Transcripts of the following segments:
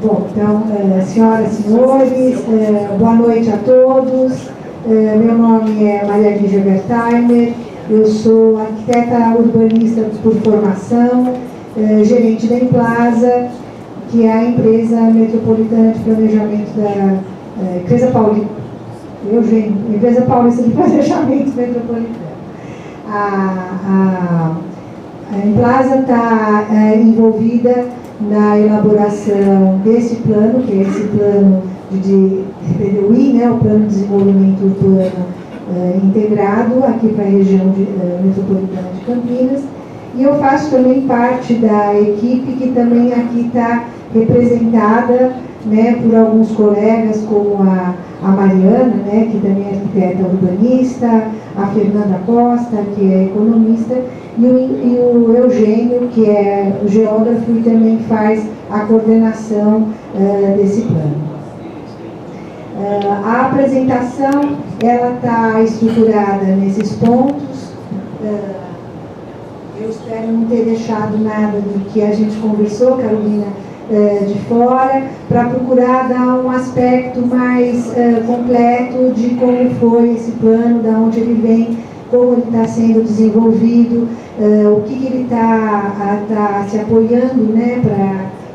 Bom, então, senhoras e senhores, boa noite a todos. Meu nome é Maria Lígia Wertheimer, eu sou arquiteta urbanista por formação, gerente da Emplaza, que é a empresa metropolitana de planejamento da empresa paulista, empresa paulista de planejamento metropolitano. A Emplaza está envolvida na elaboração desse plano, que é esse plano de PDUI, né, o Plano de Desenvolvimento Urbano Integrado, aqui para a região metropolitana de Campinas. E eu faço também parte da equipe que também aqui está representada, né, por alguns colegas, como a Mariana, né, que também é arquiteta urbanista, a Fernanda Costa, que é economista, e o Eugênio, que é geógrafo e também faz a coordenação desse plano. A apresentação ela está estruturada nesses pontos. Eu espero não ter deixado nada do que a gente conversou, Carolina, de fora, para procurar dar um aspecto mais completo de como foi esse plano, de onde ele vem, como ele está sendo desenvolvido, o que ele está se apoiando, né,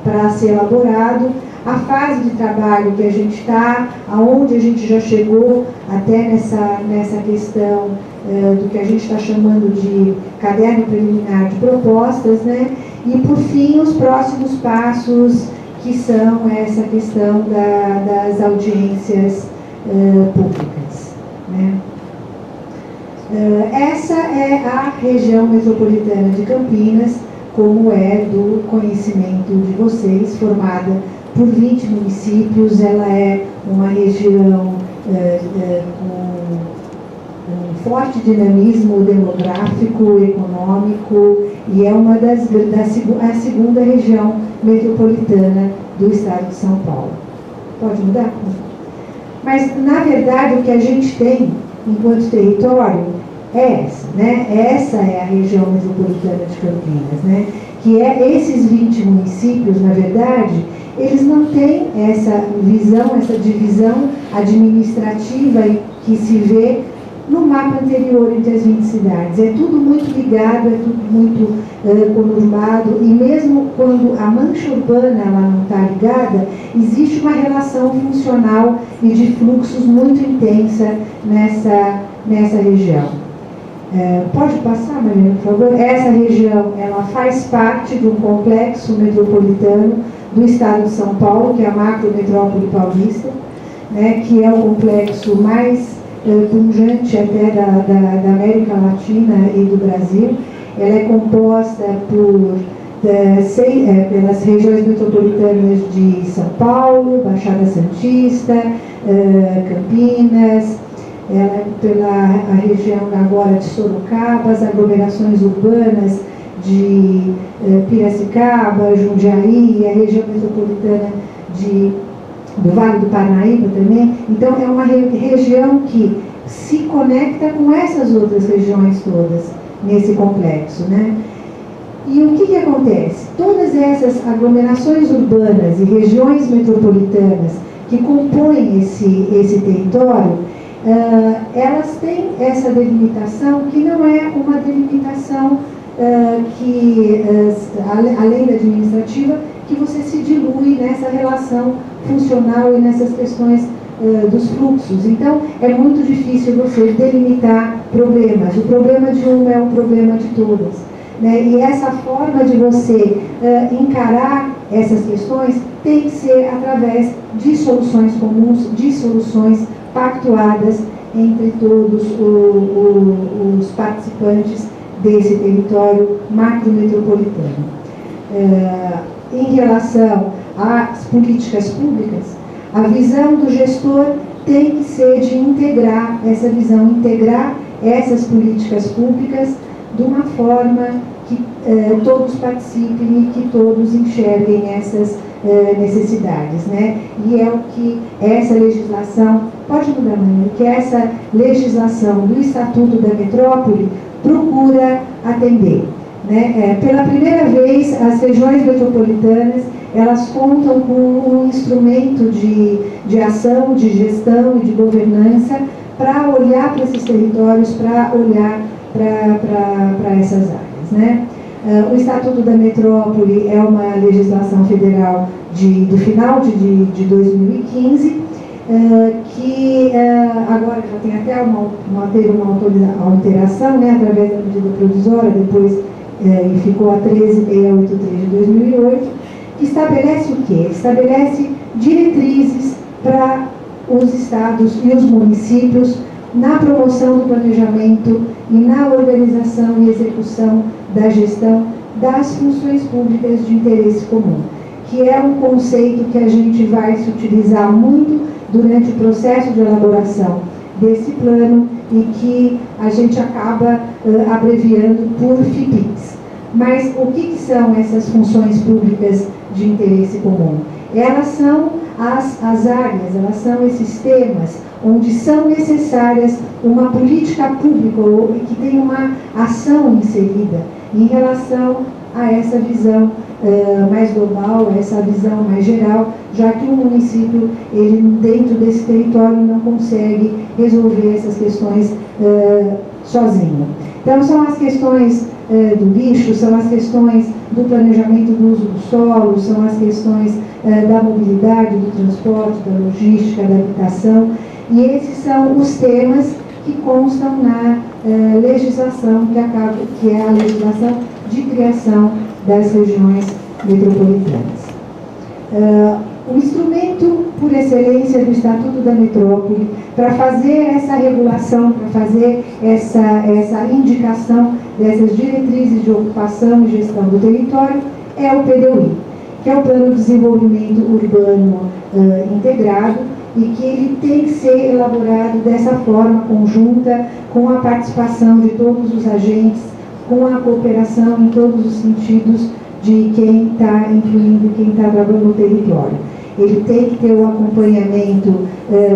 para ser elaborado, a fase de trabalho que a gente está, aonde a gente já chegou até nessa questão do que a gente está chamando de caderno preliminar de propostas, né? E, por fim, os próximos passos, que são essa questão das audiências públicas, né? Essa é a região metropolitana de Campinas, como é do conhecimento de vocês, formada por 20 municípios. Ela é uma região com um forte dinamismo demográfico, econômico, e é uma a segunda região metropolitana do estado de São Paulo. Pode mudar? Mas, na verdade, o que a gente tem enquanto território é essa, né? Essa é a região metropolitana de Campinas, né? Que é esses 20 municípios, na verdade, eles não têm essa visão, essa divisão administrativa que se vê no mapa anterior entre as 20 cidades. É tudo muito ligado, é tudo muito conurbado, e mesmo quando a mancha urbana ela não está ligada, existe uma relação funcional e de fluxos muito intensa nessa região. Pode passar, Mariana, por favor? Essa região ela faz parte de um complexo metropolitano do estado de São Paulo, que é a macrometrópole paulista, né, que é o complexo mais pungente até da América Latina e do Brasil. Ela é composta pelas regiões metropolitanas de São Paulo, Baixada Santista, Campinas, pela região agora de Sorocaba, as aglomerações urbanas de Piracicaba, Jundiaí, a região metropolitana do Vale do Parnaíba também. Então, é uma região que se conecta com essas outras regiões todas nesse complexo, né? E o que acontece? Todas essas aglomerações urbanas e regiões metropolitanas que compõem esse território, elas têm essa delimitação que não é uma delimitação além da administrativa, que você se dilui nessa relação funcional e nessas questões dos fluxos. Então, é muito difícil você delimitar problemas. O problema de uma é um problema de todas, né? E essa forma de você encarar essas questões tem que ser através de soluções comuns, de soluções pactuadas entre todos os participantes desse território macrometropolitano. Em relação às políticas públicas, a visão do gestor tem que ser de integrar essa visão, integrar essas políticas públicas de uma forma que todos participem e que todos enxerguem essas necessidades, né? E é o que essa legislação, pode mudar, Maria, que essa legislação do Estatuto da Metrópole procura atender, né? Pela primeira vez, as regiões metropolitanas, elas contam com um instrumento de ação, de gestão e de governança para olhar para esses territórios, para olhar para essas áreas, né? O Estatuto da Metrópole é uma legislação federal do final de 2015, que agora já tem até teve uma alteração, né, através da medida provisória, depois ficou a 13.683 de 2008, que estabelece o quê? Estabelece diretrizes para os estados e os municípios na promoção do planejamento e na organização e execução da gestão das funções públicas de interesse comum, que é um conceito que a gente vai se utilizar muito durante o processo de elaboração desse plano e que a gente acaba abreviando por FIPICs. Mas o que são essas funções públicas de interesse comum? Elas são as áreas, elas são esses temas onde são necessárias uma política pública ou que tem uma ação inserida em relação a essa visão mais global, essa visão mais geral, já que o município, ele, dentro desse território, não consegue resolver essas questões sozinho. Então, são as questões do lixo, são as questões do planejamento do uso do solo, são as questões da mobilidade, do transporte, da logística, da habitação, e esses são os temas que constam na legislação que é a legislação de criação das regiões metropolitanas. O instrumento por excelência do Estatuto da Metrópole para fazer essa regulação, para fazer essa indicação dessas diretrizes de ocupação e gestão do território é o PDUI, que é o Plano de Desenvolvimento Urbano Integrado, e que ele tem que ser elaborado dessa forma conjunta, com a participação de todos os agentes, com a cooperação em todos os sentidos de quem está incluindo, quem está trabalhando no território. Ele tem que ter o acompanhamento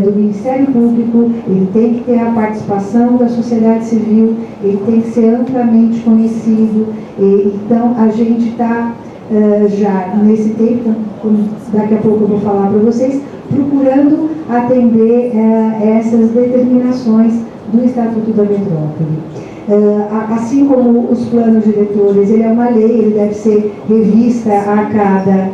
do Ministério Público, ele tem que ter a participação da sociedade civil, ele tem que ser amplamente conhecido. Então, a gente está já nesse tempo, daqui a pouco eu vou falar para vocês, procurando atender essas determinações do Estatuto da Metrópole. Assim como os planos diretores, ele é uma lei, ele deve ser revista a cada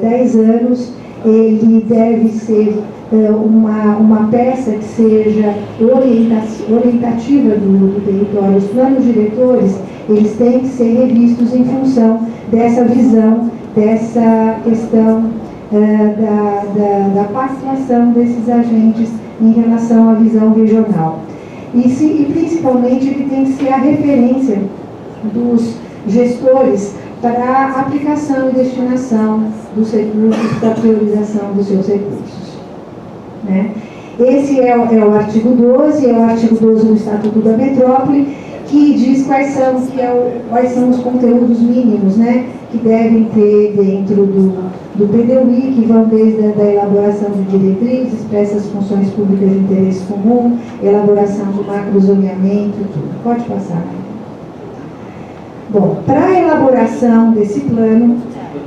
10 anos, ele deve ser uma peça que seja orientativa do território. Os planos diretores, eles têm que ser revistos em função dessa visão, dessa questão da participação desses agentes em relação à visão regional. E principalmente ele tem que ser a referência dos gestores para a aplicação e destinação dos recursos, para a priorização dos seus recursos, né? Esse é o artigo 12, é o artigo 12 do Estatuto da Metrópole, que diz quais são os conteúdos mínimos, né, que devem ter dentro do PDUI, que vão desde a elaboração de diretrizes para essas funções públicas de interesse comum, elaboração de macrozoneamento, tudo. Pode passar, né? Bom, para a elaboração desse plano,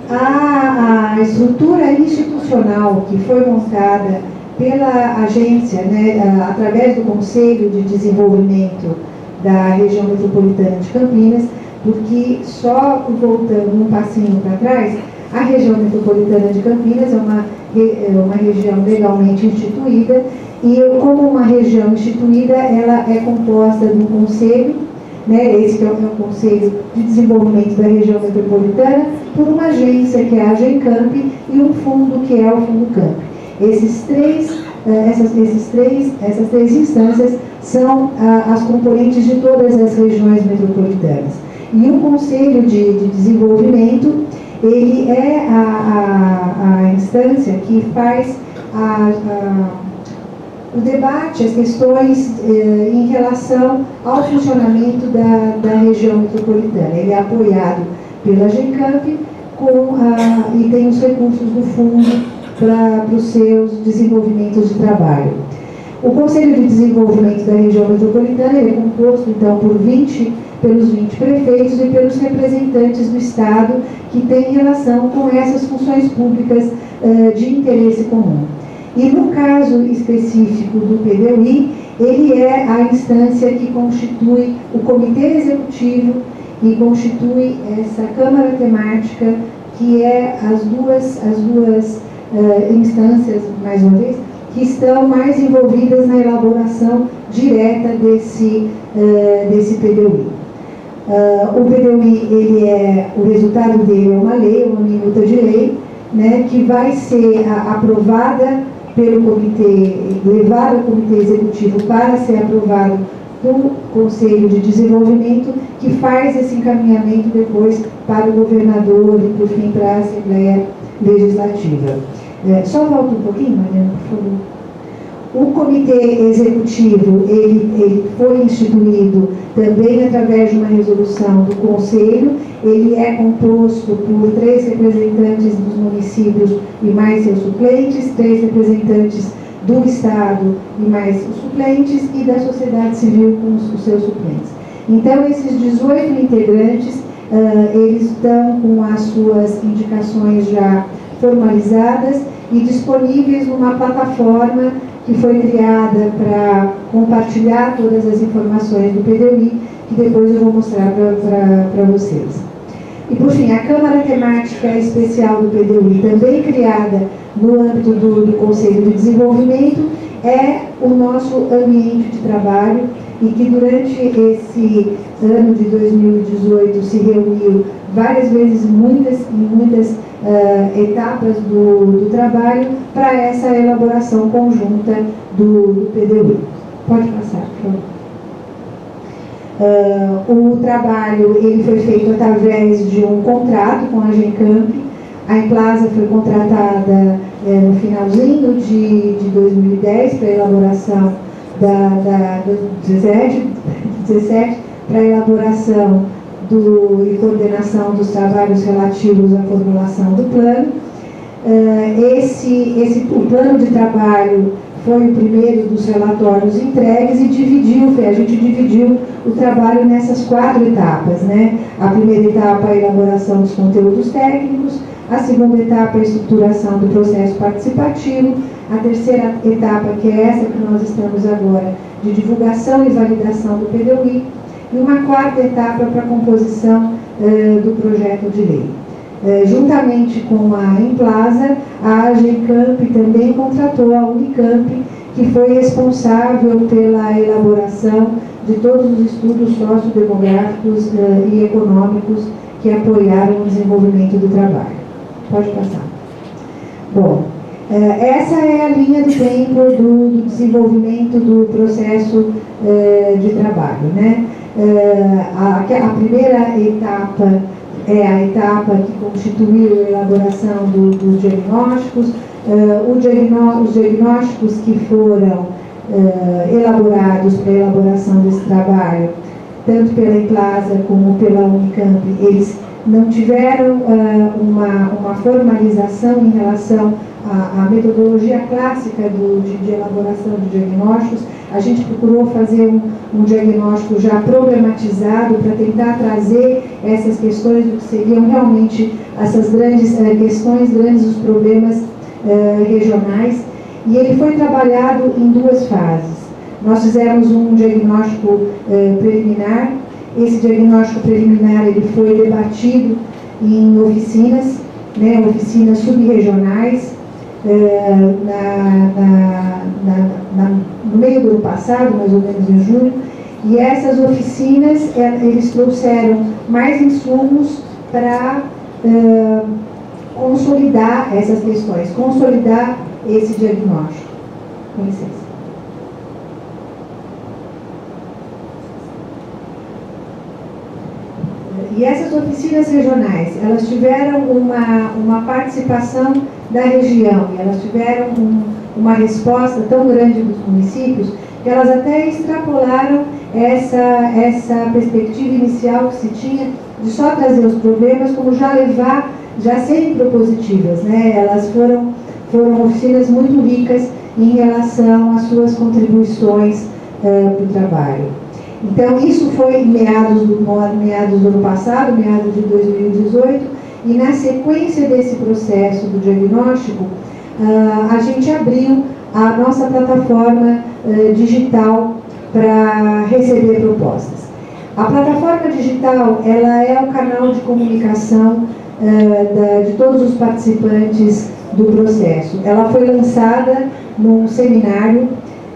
a estrutura institucional que foi montada pela agência, né, através do Conselho de Desenvolvimento da Região Metropolitana de Campinas, porque só voltando um passinho para trás, a Região Metropolitana de Campinas é uma região legalmente instituída, e como uma região instituída, ela é composta de um conselho, né, esse que é o Conselho de Desenvolvimento da Região Metropolitana, por uma agência que é a Agencamp e um fundo que é o Fundocamp. Essas três instâncias são as componentes de todas as regiões metropolitanas. E o Conselho de Desenvolvimento, ele é a instância que faz o debate, as questões em relação ao funcionamento da região metropolitana. Ele é apoiado pela Agencamp e tem os recursos do fundo para os seus desenvolvimentos de trabalho. O Conselho de Desenvolvimento da Região Metropolitana é composto, então, pelos 20 prefeitos e pelos representantes do Estado que têm relação com essas funções públicas de interesse comum. E no caso específico do PDUI, ele é a instância que constitui o Comitê Executivo e constitui essa Câmara Temática, que é as duas instâncias, mais uma vez, que estão mais envolvidas na elaboração direta desse PDUI. O PDUI, o resultado dele é uma lei, uma minuta de lei, né, que vai ser aprovada pelo comitê, levado ao comitê executivo para ser aprovado pelo Conselho de Desenvolvimento, que faz esse encaminhamento depois para o governador e, por fim, para a Assembleia Legislativa. Só volta um pouquinho, Mariana, por favor. O Comitê Executivo, ele foi instituído também através de uma resolução do Conselho. Ele é composto por 3 representantes dos municípios e mais seus suplentes, 3 representantes do Estado e mais os suplentes, e da sociedade civil com os seus suplentes. Então, esses 18 integrantes, eles estão com as suas indicações já formalizadas e disponíveis numa plataforma que foi criada para compartilhar todas as informações do PDUI, que depois eu vou mostrar para vocês. E, por fim, a Câmara Temática Especial do PDUI, também criada no âmbito do Conselho de Desenvolvimento, é o nosso ambiente de trabalho, e que durante esse ano de 2018 se reuniu várias vezes, muitas etapas do trabalho para essa elaboração conjunta do PDUI. Pode passar, por favor. O trabalho ele foi feito através de um contrato com a Gencamp. A Emplasa foi contratada no finalzinho de 2010 para a elaboração do 17 para a elaboração e coordenação dos trabalhos relativos à formulação do plano. O plano de trabalho foi o primeiro dos relatórios entregues e a gente dividiu o trabalho nessas 4 etapas, né? A primeira etapa, a elaboração dos conteúdos técnicos, a segunda etapa, a estruturação do processo participativo, a terceira etapa, que é essa que nós estamos agora, de divulgação e validação do PDUI, e uma 4ª etapa para a composição do projeto de lei. Juntamente com a Emplasa, a Gencamp também contratou a Unicamp, que foi responsável pela elaboração de todos os estudos sociodemográficos e econômicos que apoiaram o desenvolvimento do trabalho. Pode passar. Bom, essa é a linha do tempo do desenvolvimento do processo de trabalho, né? A primeira etapa é a etapa que constituiu a elaboração dos diagnósticos. Os diagnósticos que foram elaborados para a elaboração desse trabalho, tanto pela Emplasa como pela Unicamp, eles não tiveram uma formalização em relação à metodologia clássica de elaboração de diagnósticos. A gente procurou fazer um diagnóstico já problematizado para tentar trazer essas questões do que seriam realmente essas grandes questões, os problemas regionais, e ele foi trabalhado em 2 fases. Nós fizemos um diagnóstico preliminar. Esse diagnóstico preliminar ele foi debatido em oficinas, né, oficinas subregionais, no meio do ano passado, mais ou menos em junho, e essas oficinas, eles trouxeram mais insumos para consolidar essas questões, consolidar esse diagnóstico. Com licença. E essas oficinas regionais, elas tiveram uma participação da região, e elas tiveram uma resposta tão grande dos municípios, que elas até extrapolaram essa perspectiva inicial que se tinha de só trazer os problemas, como já serem propositivas, né? Elas foram oficinas muito ricas em relação às suas contribuições para o trabalho. Então, isso foi em meados do ano passado, meados de 2018, e na sequência desse processo do diagnóstico, a gente abriu a nossa plataforma digital para receber propostas. A plataforma digital, ela é o canal de comunicação de todos os participantes do processo. Ela foi lançada num seminário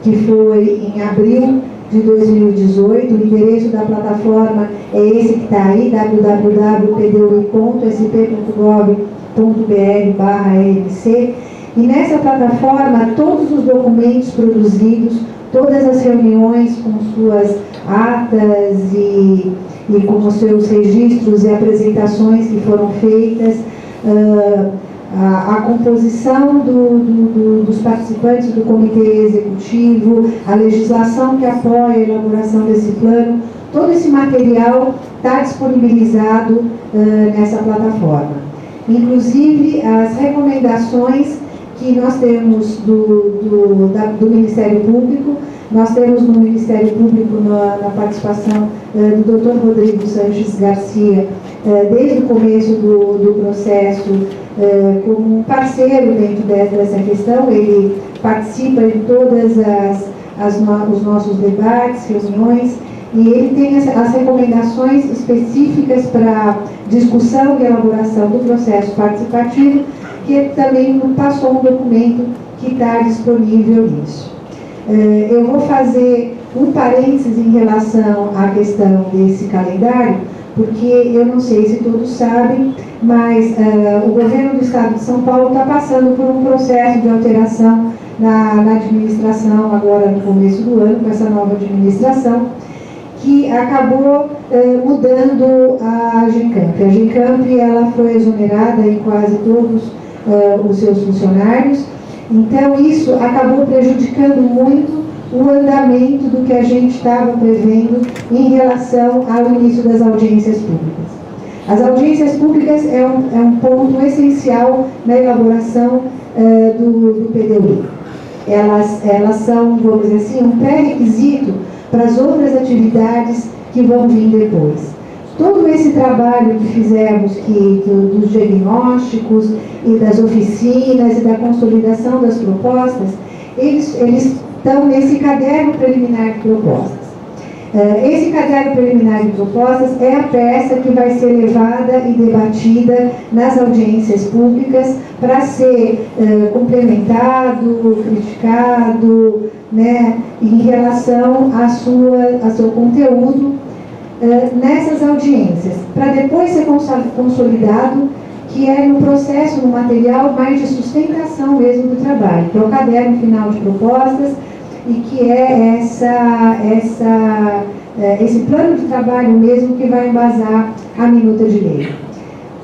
que foi em abril de 2018. O endereço da plataforma é esse que está aí, www.pdui.sp.gov.br/RMC. E nessa plataforma, todos os documentos produzidos, todas as reuniões com suas atas e com os seus registros e apresentações que foram feitas, a composição dos participantes do comitê executivo, a legislação que apoia a elaboração desse plano, todo esse material está disponibilizado nessa plataforma. Inclusive, as recomendações que nós temos do Ministério Público. Nós temos no Ministério Público, na participação do Dr. Rodrigo Sanches Garcia, desde o começo do processo, como um parceiro dentro dessa questão. Ele participa de todas os nossos debates, reuniões, e ele tem as recomendações específicas para discussão e elaboração do processo participativo, que também passou um documento que está disponível nisso. Eu vou fazer um parênteses em relação à questão desse calendário, porque eu não sei se todos sabem, mas o governo do Estado de São Paulo está passando por um processo de alteração na administração, agora no começo do ano, com essa nova administração, que acabou mudando a Agencamp. A Agencamp, ela foi exonerada em quase todos os seus funcionários. Então, isso acabou prejudicando muito o andamento do que a gente estava prevendo em relação ao início das audiências públicas. As audiências públicas é um ponto essencial na elaboração do PDUI. Elas são, vamos dizer assim, um pré-requisito para as outras atividades que vão vir depois. Todo esse trabalho que fizemos, dos diagnósticos e das oficinas e da consolidação das propostas, eles estão nesse caderno preliminar de propostas. Esse caderno preliminar de propostas é a peça que vai ser levada e debatida nas audiências públicas para ser complementado, criticado, né, em relação ao seu conteúdo nessas audiências, para depois ser consolidado, que é no processo, no material mais de sustentação mesmo do trabalho, que é o caderno final de propostas, e que é esse plano de trabalho mesmo que vai embasar a minuta de lei.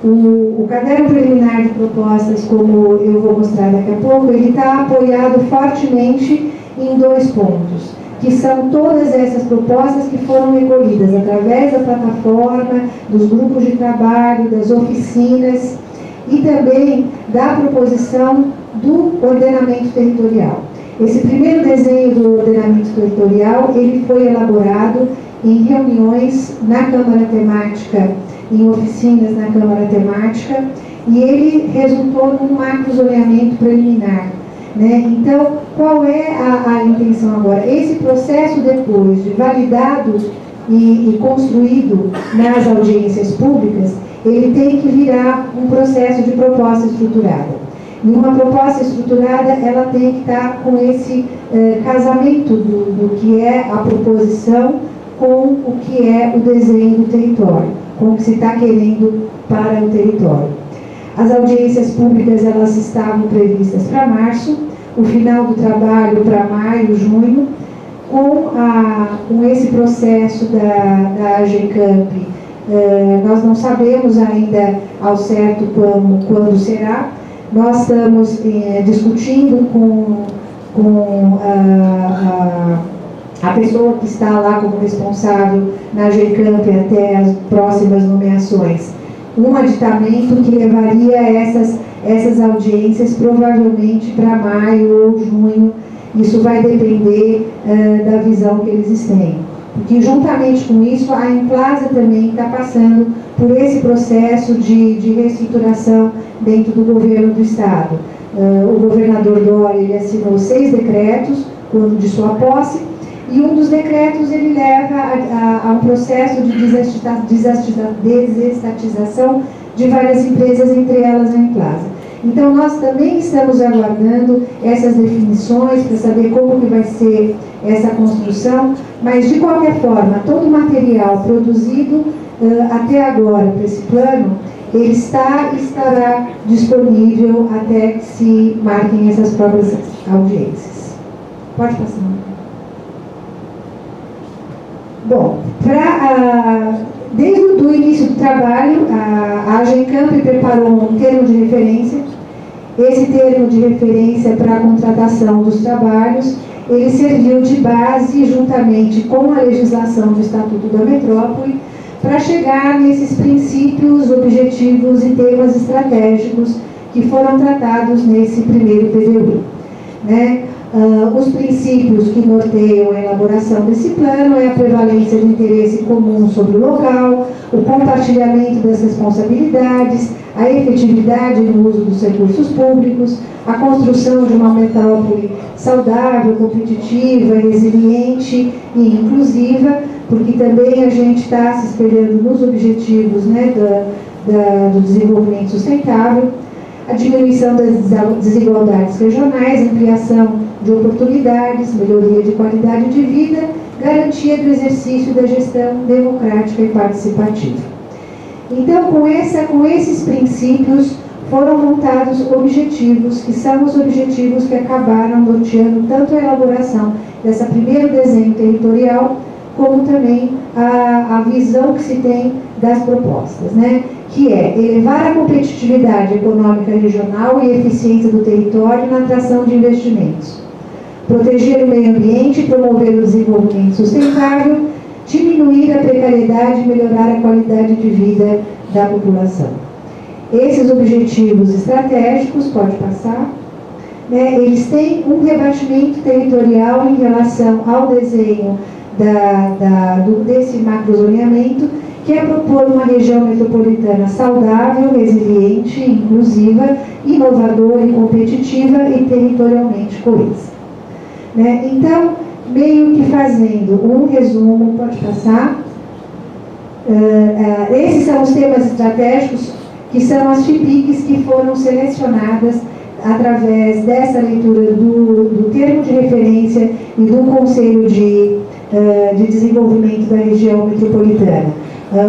O caderno preliminar de propostas, como eu vou mostrar daqui a pouco, ele está apoiado fortemente em 2 pontos, que são todas essas propostas que foram recolhidas através da plataforma, dos grupos de trabalho, das oficinas e também da proposição do ordenamento territorial. Esse primeiro desenho do ordenamento territorial, ele foi elaborado em reuniões na Câmara Temática, em oficinas na Câmara Temática, e ele resultou num macrozoneamento preliminar. Né? Então, qual é a intenção agora? Esse processo, depois de validado e construído nas audiências públicas, ele tem que virar um processo de proposta estruturada. E uma proposta estruturada, ela tem que estar com esse casamento do que é a proposição com o que é o desenho do território, com o que se está querendo para o território. As audiências públicas, elas estavam previstas para março, o final do trabalho para maio, junho, com esse processo da Agencamp. Nós não sabemos ainda ao certo quando será. Nós estamos discutindo com a pessoa que está lá como responsável na Agencamp até as próximas nomeações, um aditamento que levaria essas audiências provavelmente para maio ou junho. Isso vai depender da visão que eles têm. Porque juntamente com isso, a Emplasa também está passando por esse processo de reestruturação dentro do governo do Estado. O governador Dória, ele assinou 6 decretos quando de sua posse, e um dos decretos ele leva a um processo de desestatização de várias empresas, entre elas a Emplasa. Então, nós também estamos aguardando essas definições para saber como que vai ser essa construção, mas, de qualquer forma, todo o material produzido até agora para esse plano, ele estará disponível até que se marquem essas próprias audiências. Pode passar. Bom, desde o início do trabalho, a Agencamp preparou um termo de referência. Esse termo de referência para a contratação dos trabalhos, ele serviu de base, juntamente com a legislação do Estatuto da Metrópole, para chegar nesses princípios, objetivos e temas estratégicos que foram tratados nesse primeiro PDU. Né? Os princípios que norteiam a elaboração desse plano é a prevalência do interesse comum sobre o local, o compartilhamento das responsabilidades, a efetividade no uso dos recursos públicos, a construção de uma metrópole saudável, competitiva, resiliente e inclusiva, porque também a gente está se espelhando nos objetivos, né, do desenvolvimento sustentável, a diminuição das desigualdades regionais, ampliação de oportunidades, melhoria de qualidade de vida, garantia do exercício da gestão democrática e participativa. Então, com esses princípios, foram montados objetivos, que são os objetivos que acabaram norteando tanto a elaboração dessa primeiro desenho territorial, como também a visão que se tem das propostas, né? Que é elevar a competitividade econômica regional e eficiência do território na atração de investimentos, proteger o meio ambiente e promover o desenvolvimento sustentável, diminuir a precariedade e melhorar a qualidade de vida da população. Esses objetivos estratégicos, pode passar, né, eles têm um rebatimento territorial em relação ao desenho desse macrozoneamento, que é propor uma região metropolitana saudável, resiliente, inclusiva, inovadora e competitiva e territorialmente coesa. Né? Então, meio que fazendo um resumo, pode passar, esses são os temas estratégicos, que são as FIPICs que foram selecionadas através dessa leitura do termo de referência e do Conselho de Desenvolvimento da Região Metropolitana.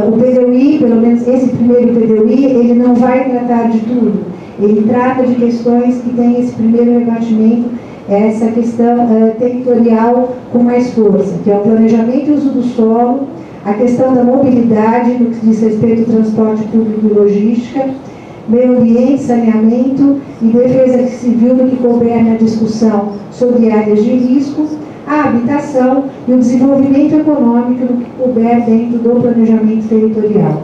O PDUI, pelo menos esse primeiro PDUI, ele não vai tratar de tudo. Ele trata de questões que têm esse primeiro rebatimento, essa questão territorial com mais força, que é o planejamento e uso do solo, a questão da mobilidade, no que diz respeito ao transporte público e logística, meio ambiente, saneamento e defesa civil, no que couber na discussão sobre áreas de risco, a habitação e o desenvolvimento econômico, no que couber dentro do planejamento territorial.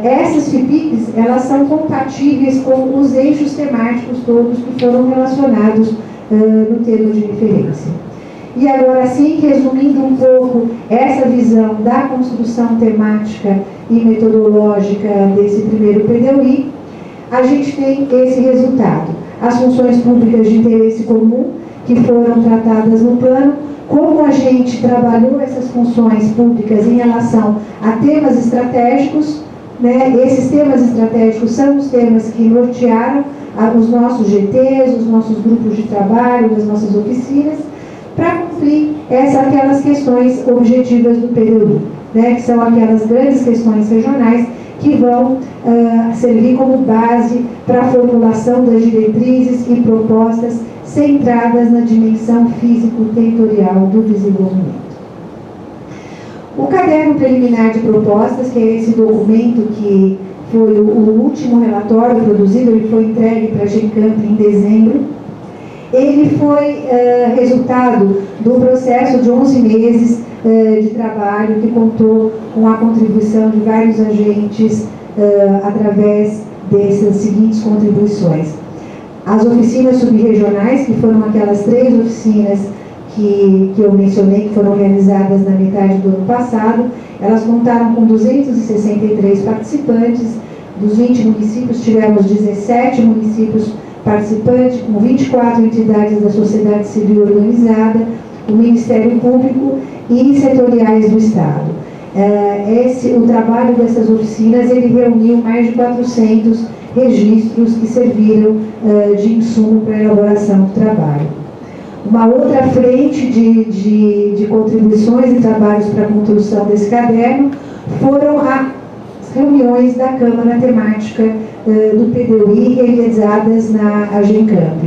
Essas FIPICs, elas são compatíveis com os eixos temáticos todos que foram relacionados no termo de referência. E agora sim, resumindo um pouco essa visão da construção temática e metodológica desse primeiro PDUI, a gente tem esse resultado. As funções públicas de interesse comum, que foram tratadas no plano, como a gente trabalhou essas funções públicas em relação a temas estratégicos, né? Esses temas estratégicos são os temas que nortearam os nossos GTs, os nossos grupos de trabalho, as nossas oficinas, para cumprir aquelas questões objetivas do PDU, né? Que são aquelas grandes questões regionais que vão servir como base para a formulação das diretrizes e propostas centradas na dimensão físico-territorial do desenvolvimento. O caderno preliminar de propostas, que é esse documento que foi o último relatório produzido, ele foi entregue para a Agencamp em dezembro, ele foi resultado do processo de 11 meses de trabalho que contou com a contribuição de vários agentes através dessas seguintes contribuições. As oficinas subregionais, que foram aquelas 3 oficinas que eu mencionei, que foram realizadas na metade do ano passado, elas contaram com 263 participantes. Dos 20 municípios, tivemos 17 municípios participantes, com 24 entidades da sociedade civil organizada, o Ministério Público e setoriais do Estado. O trabalho dessas oficinas, ele reuniu mais de 400 registros que serviram de insumo para a elaboração do trabalho. Uma outra frente de contribuições e trabalhos para a construção desse caderno foram as reuniões da Câmara Temática do PDUI realizadas na Agencamp.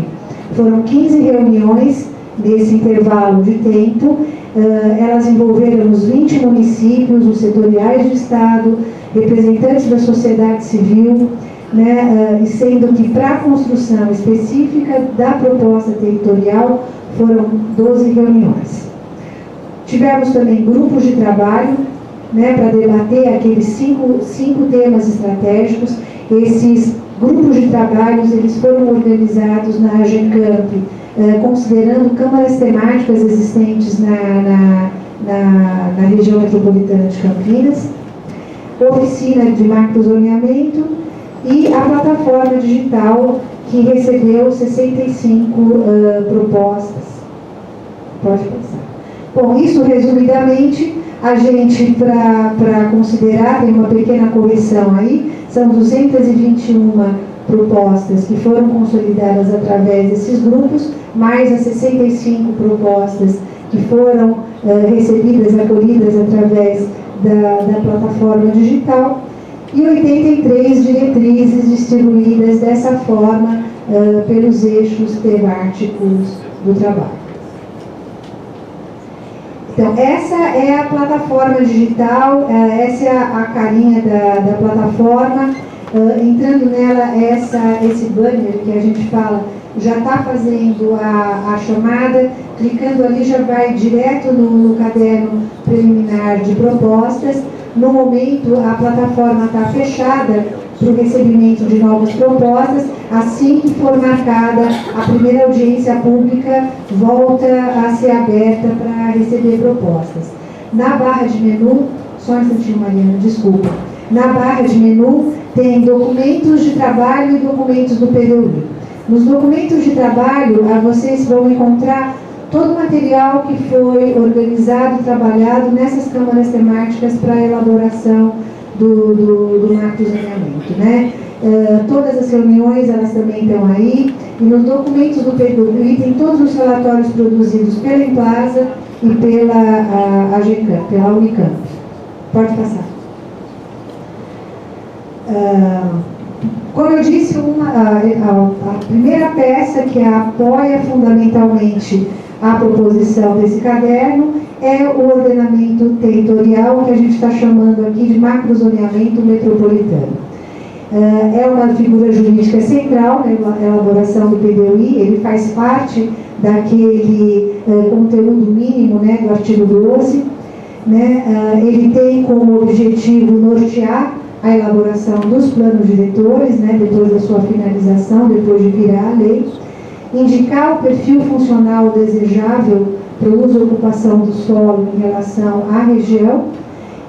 Foram 15 reuniões nesse intervalo de tempo. Elas envolveram os 20 municípios, os setoriais do Estado, representantes da sociedade civil, né, e sendo que para a construção específica da proposta territorial foram 12 reuniões. Tivemos também grupos de trabalho, né, para debater aqueles cinco temas estratégicos. Esses grupos de trabalhos, eles foram organizados na Agencamp, considerando câmaras temáticas existentes na região metropolitana de Campinas, oficina de macrozoneamento e a plataforma digital, que recebeu 65 propostas. Pode passar. Bom, isso resumidamente, a gente, para considerar, tem uma pequena correção aí, são 221 propostas que foram consolidadas através desses grupos, mais as 65 propostas que foram recebidas, acolhidas através da plataforma digital, e 83 diretrizes distribuídas dessa forma pelos eixos temáticos do trabalho. Então, essa é a plataforma digital, essa é a carinha da plataforma. Entrando nela, esse banner que a gente fala, já está fazendo a chamada, clicando ali já vai direto no caderno preliminar de propostas. No momento, a plataforma está fechada para o recebimento de novas propostas. Assim que for marcada a primeira audiência pública, volta a ser aberta para receber propostas. Na barra de menu, só um instantinho, Mariana, desculpa. Na barra de menu tem documentos de trabalho e documentos do PDUI. Nos documentos de trabalho, vocês vão encontrar todo o material que foi organizado e trabalhado nessas câmaras temáticas para a elaboração do macrozoneamento, né? Todas as reuniões, elas também estão aí, e nos documentos do PDUI tem todos os relatórios produzidos pela Emplasa e pela Agencamp, pela Unicamp. Pode passar. Como eu disse, a primeira peça que apoia fundamentalmente a proposição desse caderno é o ordenamento territorial, que a gente está chamando aqui de macrozoneamento metropolitano. É uma figura jurídica central na elaboração do PDUI, ele faz parte daquele conteúdo mínimo, né, do artigo 12, né, ele tem como objetivo nortear a elaboração dos planos diretores, né, depois da sua finalização, depois de virar a lei, indicar o perfil funcional desejável para o uso e ocupação do solo em relação à região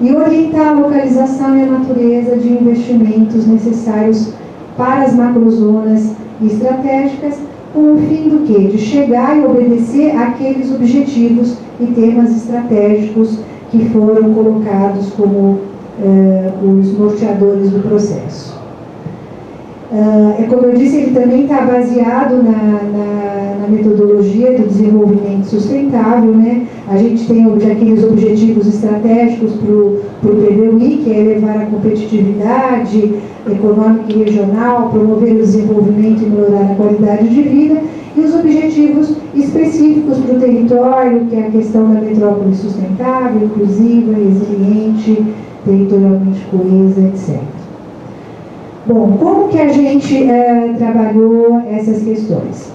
e orientar a localização e a natureza de investimentos necessários para as macrozonas estratégicas, com o fim do quê? De chegar e obedecer àqueles objetivos e temas estratégicos que foram colocados como os norteadores do processo. Como eu disse, ele também está baseado na metodologia do desenvolvimento sustentável, né? A gente tem aqueles objetivos estratégicos para o PDUI, que é elevar a competitividade econômica e regional, promover o desenvolvimento e melhorar a qualidade de vida, e os objetivos específicos para o território, que é a questão da metrópole sustentável, inclusiva, resiliente, territorialmente coesa, etc. Bom, como que a gente trabalhou essas questões?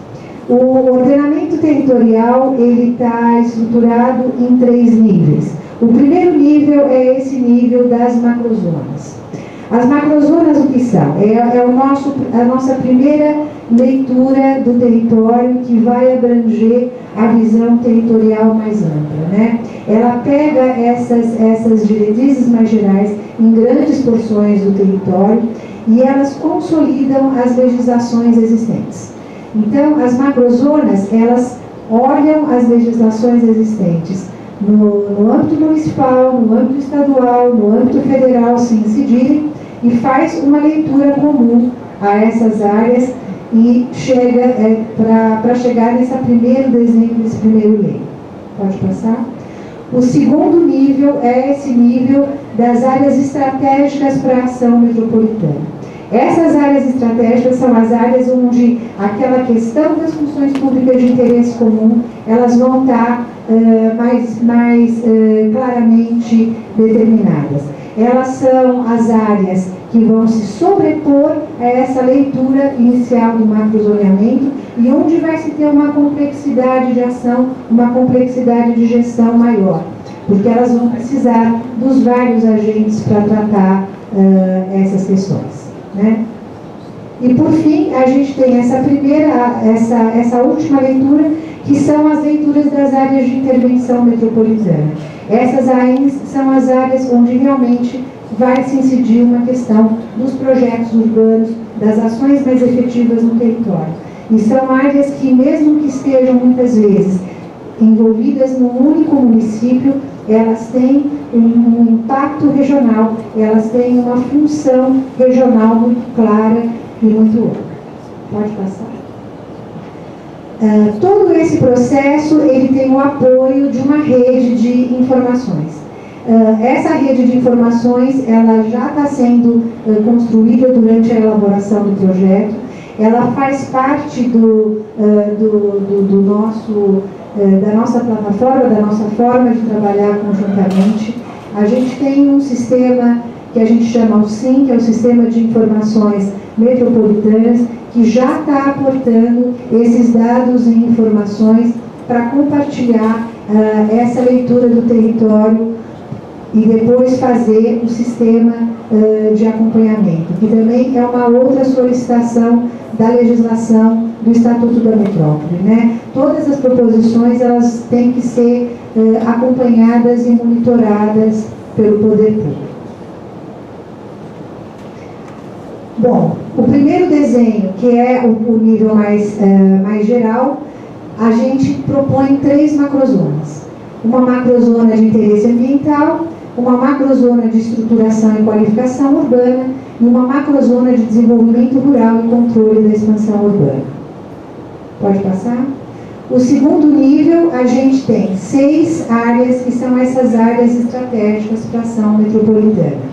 O ordenamento territorial, ele está estruturado em 3 níveis. O primeiro nível é esse nível das macrozonas. As macrozonas o que são? A nossa primeira leitura do território que vai abranger a visão territorial mais ampla, né? Ela pega essas diretrizes mais gerais em grandes porções do território e elas consolidam as legislações existentes. Então, as macrozonas, elas olham as legislações existentes no âmbito municipal, no âmbito estadual, no âmbito federal, se incidirem, e faz uma leitura comum a essas áreas e chega para chegar nesse primeiro desenho, nesse primeiro lei. Pode passar? O segundo nível é esse nível das áreas estratégicas para a ação metropolitana. Essas áreas estratégicas são as áreas onde aquela questão das funções públicas de interesse comum, elas vão estar mais claramente determinadas. Elas são as áreas que vão se sobrepor a essa leitura inicial do macrozoneamento e onde vai se ter uma complexidade de ação, uma complexidade de gestão maior, porque elas vão precisar dos vários agentes para tratar essas questões, né? E por fim, a gente tem essa última leitura, que são as leituras das áreas de intervenção metropolitana. Essas áreas são as áreas onde realmente vai se incidir uma questão dos projetos urbanos, das ações mais efetivas no território. E são áreas que, mesmo que estejam muitas vezes envolvidas num único município, elas têm um impacto regional, elas têm uma função regional muito clara e muito ampla. Pode passar. Todo esse processo ele tem o apoio de uma rede de informações. Essa rede de informações ela já está sendo construída durante a elaboração do projeto. Ela faz parte da nossa plataforma, da nossa forma de trabalhar conjuntamente. A gente tem um sistema que a gente chama o SIM, que é o Sistema de Informações Metropolitanas, que já está aportando esses dados e informações para compartilhar essa leitura do território e depois fazer o sistema de acompanhamento, que também é uma outra solicitação da legislação do Estatuto da Metrópole, né? Todas as proposições elas têm que ser acompanhadas e monitoradas pelo poder público. Bom, o primeiro desenho, que é o nível mais geral, a gente propõe 3 macrozonas. Uma macrozona de interesse ambiental, uma macrozona de estruturação e qualificação urbana e uma macrozona de desenvolvimento rural e controle da expansão urbana. Pode passar? O segundo nível, a gente tem 6 áreas, que são essas áreas estratégicas para a ação metropolitana.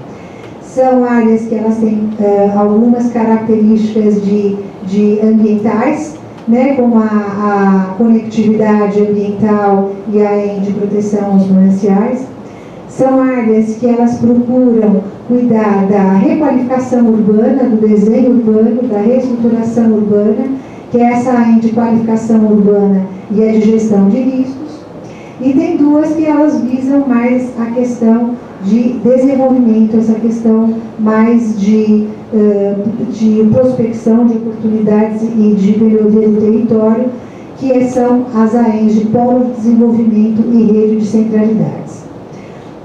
São áreas que elas têm algumas características de ambientais, né, como a conectividade ambiental e a de proteção aos mananciais. São áreas que elas procuram cuidar da requalificação urbana, do desenho urbano, da reestruturação urbana, que é essa de qualificação urbana e a de gestão de riscos. E tem 2 que elas visam mais a questão de desenvolvimento, essa questão mais de prospecção de oportunidades e de melhoria do território, que são as AENs de Polo de Desenvolvimento e Rede de Centralidades.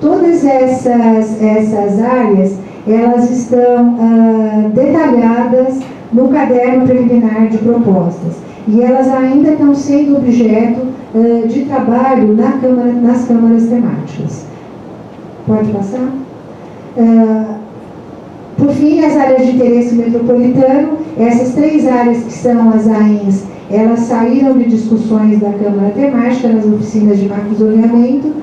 Todas essas áreas, elas estão detalhadas no caderno preliminar de propostas e elas ainda estão sendo objeto de trabalho nas câmaras temáticas. Pode passar? Por fim, as áreas de interesse metropolitano, essas 3 áreas que são as AENs, elas saíram de discussões da Câmara Temática nas oficinas de macrozoneamento,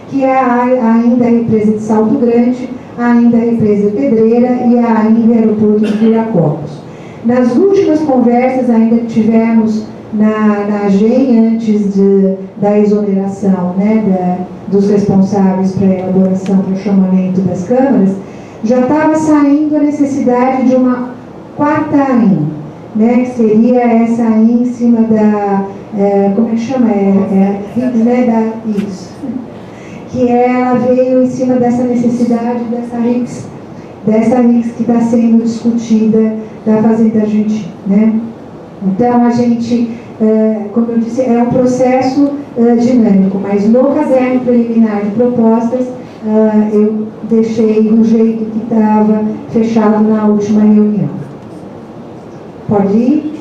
que é ainda a represa de Salto Grande, ainda a represa Pedreira e ainda o aeroporto de Viracopos. Nas últimas conversas ainda que tivemos na AGEM, antes da exoneração, né, dos responsáveis para a elaboração do chamamento das câmaras, já estava saindo a necessidade de uma 4ª AIN, né, que seria essa AIN em cima da, como é que chama? Isso. Que ela veio em cima dessa necessidade dessa RICS, dessa RICS que está sendo discutida da Fazenda Argentina, né? Então, a gente, como eu disse, é um processo dinâmico, mas no caderno preliminar de propostas, eu deixei do jeito que estava fechado na última reunião. Pode ir?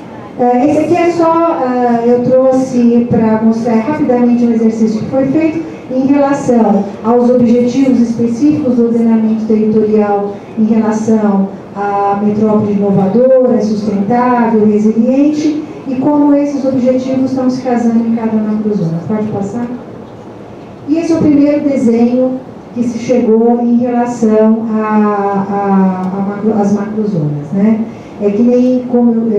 Esse aqui é só, eu trouxe para mostrar rapidamente um exercício que foi feito em relação aos objetivos específicos do ordenamento territorial em relação à metrópole inovadora, sustentável, resiliente, e como esses objetivos estão se casando em cada macrozona. Pode passar? E esse é o primeiro desenho que se chegou em relação às macrozonas, né? É que nem como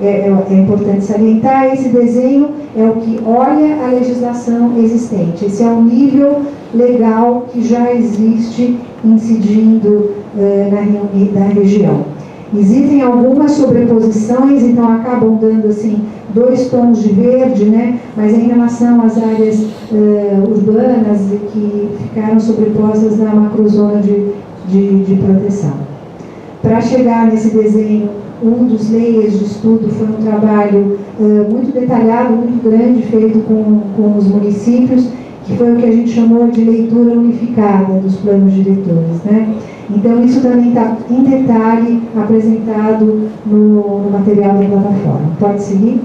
é importante salientar, esse desenho é o que olha a legislação existente. Esse é o nível legal que já existe incidindo na região. Existem algumas sobreposições, então acabam dando assim 2 tons de verde, né? Mas em relação às áreas urbanas que ficaram sobrepostas na macrozona de proteção. Para chegar nesse desenho, um dos layers de estudo foi um trabalho muito detalhado, muito grande, feito com os municípios, que foi o que a gente chamou de leitura unificada dos planos diretores, né? Então, isso também está em detalhe apresentado no material da plataforma. Pode seguir?